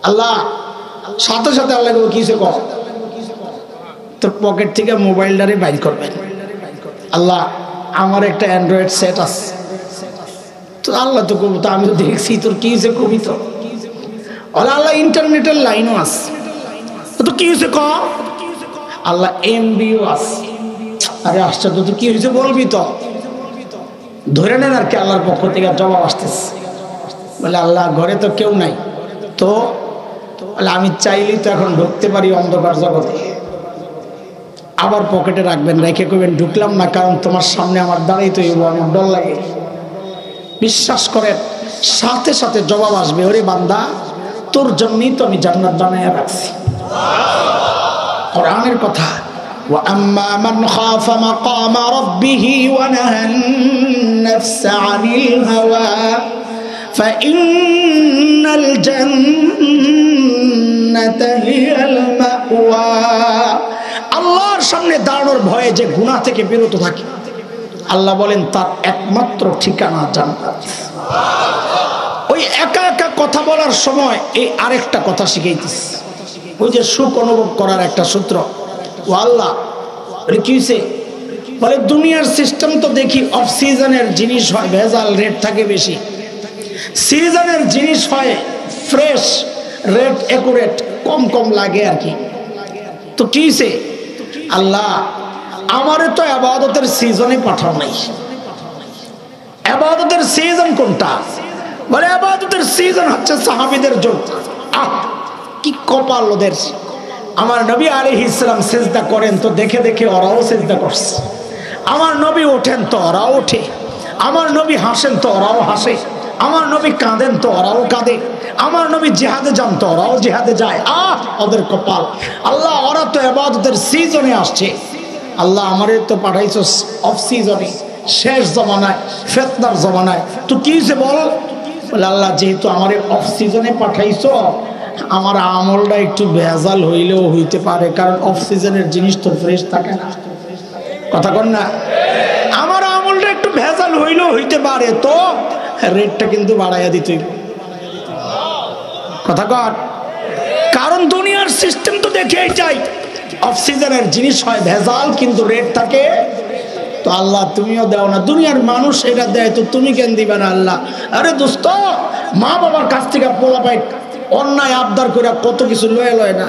আল্লাহ সাথে সাথে আল্লাহ কিসে কর তোর পকেট থেকে মোবাইলটারে বাইর করবেন। আল্লাহ আমার একটা অ্যান্ড্রয়েড সেট আছে, তো আল্লাহ তো কবি তো আমি তো দেখছি তোর কি হয়েছে কবি তো আল্লাহ ইন্টারনেটের লাইনও আছে, তো কি হয়েছে ক আল্লাহ এমবিও আছে। আরে আশ্চর্য, তো কি হয়েছে বলবি তো, ধরে নেন আর কি আল্লাহর পক্ষ থেকে জবাব আসতেছে। বলে আল্লাহ ঘরে তো কেউ নাই, তো আমি চাইলেই তো এখন ঢুকতে পারি অন্ধকার জগতে। আবার পকেটে রাখবেন, রেখে করবেন ঢুকলাম না, কারণ তোমার সামনে আমার দাঁড়াই তো আমার ডর লাগে। বিশ্বাস করেন সাথে সাথে জবাব আসবে, ওরে বান্দা তোর জন্যই তো আমি জান্নাত বানায় রাখছি। কোরআনের কথা, وَأَمَّا مَنْ خَافَ مَقَامَ رَبِّهِ وَنَهَى النَّفْسَ عَنِ الْهَوَى فَإِنَّ الْجَنَّةَ هِيَ الْمَأْوَى। আল্লাহর সামনে দাঁড়ানোর ভয়ে যে গুনাহ থেকে বিরত থাকে, আল্লাহ বলেন তার একমাত্র ঠিকানা জান্নাত। ওই একা একা কথা বলার সময় এই আরেকটা কথা শিখাইতেছে, ওই যে সুখ অনুভব করার একটা সূত্র। ও আল্লাহ কি হয়েছে বলে, দুনিয়ার সিস্টেম তো দেখি অফ সিজনের জিনিস হয়, ভেজাল রেট থাকে বেশি, সিজনের জিনিস হয় ফ্রেশ, রেট একুরেট, কম কম লাগে আর কি। তো কি হয়েছে আল্লাহ আমারে তো ইবাদতের সিজনে পাঠাও নাই। ইবাদতের সিজন কোনটা বলে, ইবাদতের সিজন হচ্ছে সাহাবীদের যুগ। আহ কি কপাল ওদের। আমার নবী আলাইহিস সালাম সিজদা করেন তো দেখে দেখে ওরাও সিজদা করছে, আমার নবী ওঠেন তো ওরাও ওঠে, আমার নবী হাসেন তো ওরাও হাসে, আমার নবী কাঁদেন তো ওরাও কাঁদে, আমার নবী জিহাদে যান তো ওরাও জিহাদে যায়। আহ ওদের কপাল। আল্লাহ ওরা তো ইবাদতের সিজনে আসছে, আল্লাহ আমারে তো পাঠাইছো অফ সিজনে, শেষ জমানায়, ফিতনার জমানায়। তো কি হয়েছে বল, বলে আল্লাহ যেহেতু আমারে অফ সিজনে পাঠাইছো, আমার আমলটা একটু ভেজাল হইলেও হইতে পারে, কারণ অফ সিজনের জিনিস তো ফ্রেশ থাকে না। কথা কন না, আমার আমলটা একটু ভেজাল হইলেও হইতে পারে, তো রেটটা কিন্তু বাড়াইয়া দিতে। কথা কন, কারণ দুনিয়ার সিস্টেম তো দেখেই যাই, অফ সিজনের জিনিস হয় ভেজাল, কিন্তু রেট থাকে। তো আল্লাহ তুমিও দাও না, দুনিয়ার মানুষ এটা দেয়, তো তুমি কেন দিবে না আল্লাহ? আরে দোস্ত, মা বাবার কাছ থেকে পোলা পাই অন্যায় আবদার করে কত কিছু লয়ে লয় না।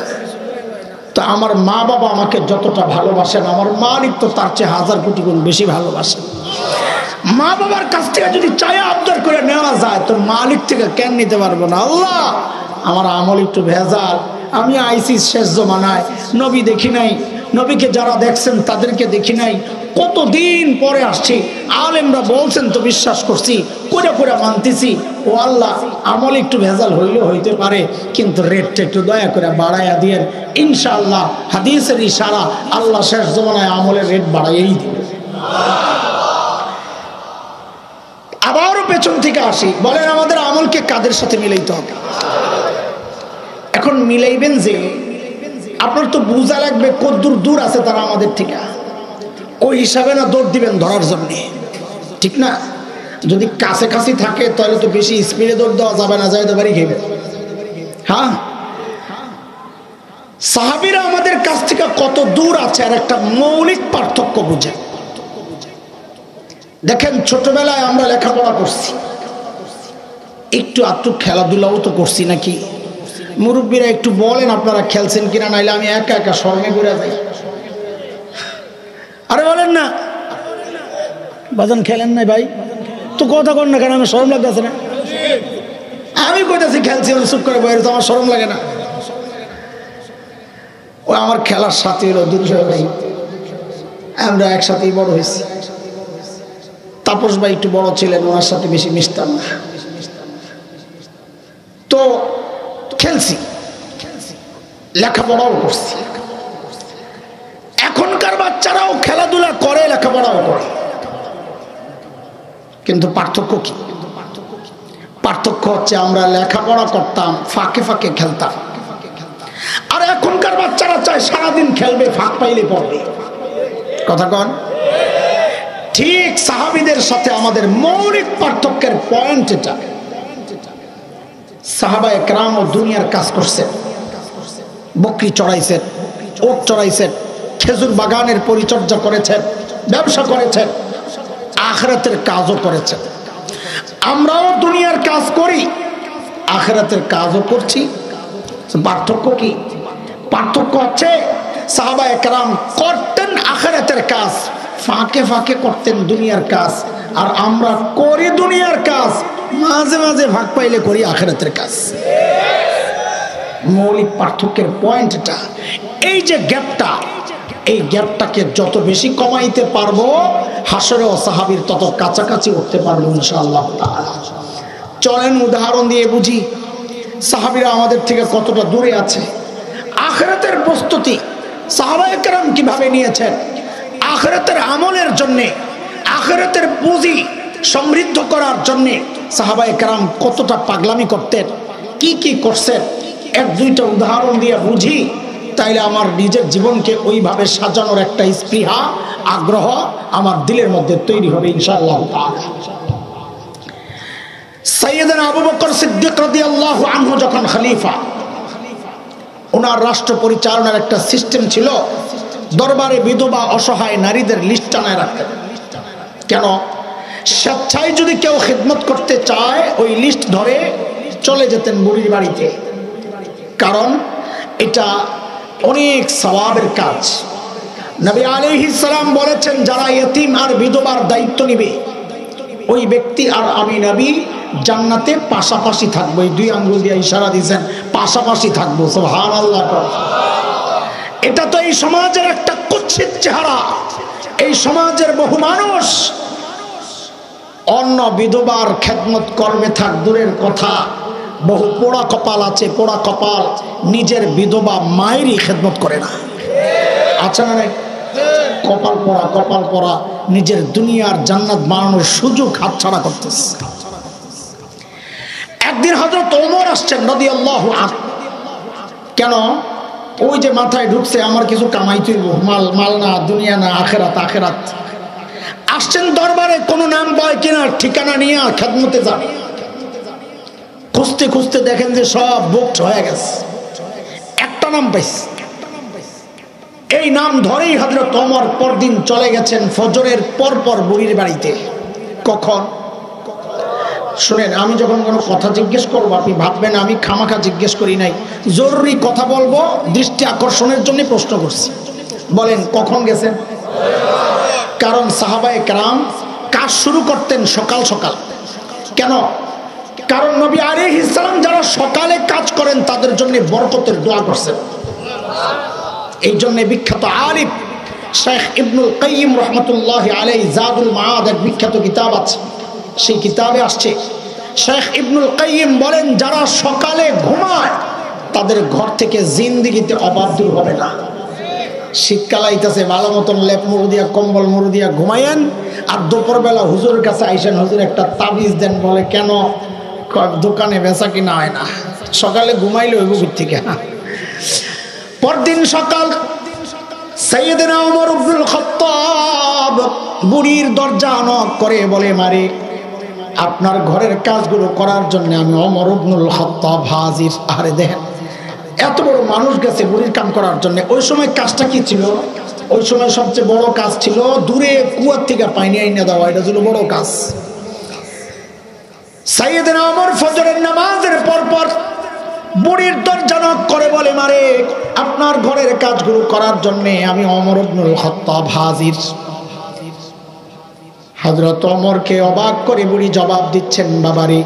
তো আমার মা বাবা আমাকে যতটা ভালোবাসেন, আমার মালিক তো তার চেয়ে হাজার কোটি গুণ বেশি ভালোবাসেন। মা বাবার কাছ থেকে যদি চায় আবদার করে নেওয়া যায়, তো মালিক থেকে কেন নিতে পারবো না? আল্লাহ আমার আমল একটু ভেজাল, আমি আইসি শেষ জমানায়, নবী দেখি নাই, নবীকে যারা দেখছেন তাদেরকে দেখি নাই, কতদিন পরে আসছি, আলেমরা বলছেন তো বিশ্বাস করছি, করে করে মানতেছি। ও আল্লাহ আমল একটু ভেজাল হইলেও হইতে পারে, কিন্তু রেটটা একটু দয়া করে বাড়াইয়া দিয়েন ইনশাআল্লাহ। হাদিসের ইশারা, আল্লাহ শেষ জমানায় আমলের রেট বাড়াইয়াই দিবে। আবারও পেছন থেকে আসি, বলেন আমাদের আমলকে কাদের সাথে মিলাইতে হবে? এখন মিলাইবেন যে আপনার তো বুঝা লাগবে কতদূর দূর আছে তারা আমাদের থেকে, ওই হিসাবে না দৌড় দিবেন ধরার জন্য, ঠিক না? যদি কাছাকাছি থাকে তাহলে তো বেশি স্পিডে দৌড় দেওয়া যাবে না, যাইতে পারি খেবে। হ্যাঁ, সাহাবীরা আমাদের কাছ থেকে কত দূর আছে আর একটা মৌলিক পার্থক্য বুঝে দেখেন। ছোটবেলায় আমরা লেখাপড়া করছি, একটু আধটু খেলাধুলাও তো করছি নাকি? মুরব্বীরা একটু বলেন আপনারা খেলছেন কিনা, নাইলে আমি একা একা শর্মে ঘুরে যাই। আরে বলেন না বাজান, খেলেন নাই ভাই? তো কথা কর না কেন, আমার শরম লাগতেছে না? আমি কইতাছি খেলছি, চুপ করে বই রয়েছে, আমার শরম লাগে না? ও আমার খেলার সাথে হলো দুর্জয় ভাই, আমরা একসাথেই বড় হয়েছি। তাপস ভাই একটু বড় ছিলেন, ওনার সাথে বেশি মিশতাম না, তো খেলছি, লেখাপড়াও করছি। এখনকার বাচ্চারাও খেলাধুলা করে, লেখাপড়াও করে, কিন্তু পার্থক্য কি? পার্থক্য হচ্ছে আমরা লেখাপড়া করতাম, ফাঁকে ফাঁকে খেলতাম, আর এখনকার বাচ্চারা চায় সারাদিন খেলবে, ফাঁক পাইলে পড়বে। কথা কন ঠিক? সাহাবীদের সাথে আমাদের মৌলিক পার্থক্যের পয়েন্ট এটা। সাহাবায়ে কেরাম ও দুনিয়ার কাজ করছেন, বকরি চড়াইছেন, ওট চড়াইছেন, খেজুর বাগানের পরিচর্যা করেছেন, ব্যবসা করেছেন, আখিরাতের কাজও করেছেন। আমরাও দুনিয়ার কাজ করি, আখিরাতের কাজও করছি। পার্থক্য কি? পার্থক্য হচ্ছে সাহাবায়ে কেরাম করতেন আখিরাতের কাজ, ফাঁকে ফাঁকে করতেন দুনিয়ার কাজ, আর আমরা করি দুনিয়ার কাজ, মাঝে মাঝে ভাগ পাইলে করি আখিরাতের কাজ। মৌলিক পার্থক্যের পয়েন্টটা এই যে গ্যাপটা, এই গ্যাপটাকে যত বেশি কমাইতে পারবো হাসরে ও সাহাবীর তত কাছাকাছি উঠতে পারবো ইনশাআল্লাহ তাআলা। চলেন উদাহরণ দিয়ে বুঝি সাহাবীরা আমাদের থেকে কতটা দূরে আছে। আখিরাতের প্রস্তুতি সাহাবায়ে কেরাম কিভাবে নিয়েছেন, আখিরাতের আমলের জন্য, আখিরাতের পুঁজি সমৃদ্ধ করার জন্য সাহাবায়ে কেরাম কতটা পাগলামি করতেন, কি কি করছেন, এক দুইটা উদাহরণ দিয়ে বুঝি, তাইলে আমার নিজের জীবনকে ওইভাবে সাজানোর একটা স্পৃহা, আগ্রহ আমার দিলের মধ্যে তৈরি হবে ইনশাআল্লাহ তাআলা। সাইয়েদনা আবু বকর সিদ্দিক রাদিয়াল্লাহু আনহু যখন খলিফা, ওনার রাষ্ট্র পরিচালনার একটা সিস্টেম ছিল, দরবারে বিধবা অসহায় নারীদের লিস্ট আনায় রাখতেন। কেন? স্বেচ্ছায় যদি কেউ খিদমত করতে চায় ওই লিস্ট ধরে চলে যেতেন বুড়ির বাড়িতে, কারণ এটা অনেক সওয়াবের কাজ। নবী আলাইহিস সালাম বলেছেন, যারা ইতিম আর বিধবার দায়িত্ব নেবে ওই ব্যক্তি আর আমি নবী জান্নাতে পাশাপাশি থাকবো। এই দুই আঙ্গুল দিয়ে ইশারা দিয়েছেন, পাশাপাশি থাকবো। সুবহানাল্লাহ। এটা তো এই সমাজের একটা কুৎসিত চেহারা। এই সমাজের বহু মানুষ অন্য বিধবার খেদমত করবে থাক দূরের কথা, বহু পোড়া কপাল আছে, পোড়া কপাল নিজের বিধবা মায়েরই খেদমত করে না, আছে না? কপাল পোড়া, কপাল পোড়া নিজের দুনিয়ার জান্নাত বানানোর সুযোগ হাতছাড়া করতেছে। একদিন হযরত ওমর আসছেন রাদিয়াল্লাহু আনহু। কেন? ওই যে মাথায় ঢুকছে আমার কিছু কামাইতে হইব, মাল না, দুনিয়া না, আখিরাত। আখিরাত আসছেন দরবারে, কোনো নাম বয় কিনা ঠিকানা নিয়ে খেদমতে যাবে। খুঁজতে খুঁজতে দেখেন যে সব বুকড হয়ে গেছে, একটা নাম পাইছে। এই নাম ধরেই হযরত ওমর পরদিন চলে গেছেন ফজরের পর বুড়ির বাড়িতে। কখন? শুনেন, আমি যখন কোনো কথা জিজ্ঞেস করবো আপনি ভাববেন আমি খামাখা জিজ্ঞেস করি নাই, জরুরি কথা বলবো, দৃষ্টি আকর্ষণের জন্য প্রশ্ন করছি। বলেন কখন গেছেন? কারণ সাহাবায়ে কেরাম কাজ শুরু করতেন সকাল সকাল। কেন? কারণ নবী আলাইহিস সালাম যারা সকালে কাজ করেন তাদের জন্য বরকতের দোয়া করছেন। এই জন্য বিখ্যাত আলিম শেখ ইবনুল কাইয়িম রাহমাতুল্লাহি আলাইহি জাদুল মাআদ এক বিখ্যাত কিতাব আছে, সেই কিতাবে আসছে শেখ ইবনুল কাইয়িম বলেন, যারা সকালে ঘুমায় তাদের ঘর থেকে জিন্দেগিতে অভাব দূর হবে না। শীতকাল আইতেছে, ভালো মতন লেপ মুড়ু দিয়া, কম্বল মুড়ু দিয়া ঘুমায়েন, আর দুপুরবেলা হুজুরের কাছে আইসেন, হুজুর একটা তাবিজ দেন। বলে কেন? দোকানে বেচা কিনা হয় না, সকালে ঘুমাইলে হইব থেকে। পরদিন সকাল সাইয়েদনা ওমর ইবনুল খাত্তাব বুড়ির দরজা নক করে বলে, মারে আপনার ঘরের কাজগুলো করার জন্য আমি ওমর ইবনুল খাত্তাব হাজির। আরে দেখেন, এত বড় মানুষ গেছে বুড়ির কাম করার জন্য। ওই সময় কাজটা কি ছিল? ওই সময় সবচেয়ে বড় কাজ ছিল দূরে কুয়ার থেকে পানি আইনা দেওয়া, এটা ছিল বড় কাজ। সাইয়েদনা ওমর ফজরের নামাজের পর বুড়ির দরজা নক করে বলে, মারে আপনার ঘরের কাজগুলো করার জন্য আমি ওমর ইবনুল খাত্তাব হাজির। হযরত ওমরকে অবাক করে বুড়ি জবাব দিচ্ছেন, বাবারে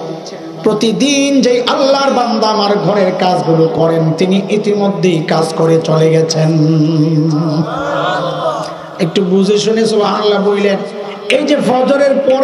প্রতিদিন যে আল্লাহর বান্দা আমার ঘরের কাজগুলো করেন তিনি ইতিমধ্যেই কাজ করে চলে গেছেন। একটু বুঝে শুনে সুবহানাল্লাহ বললেন। এই যে ফজরের পরে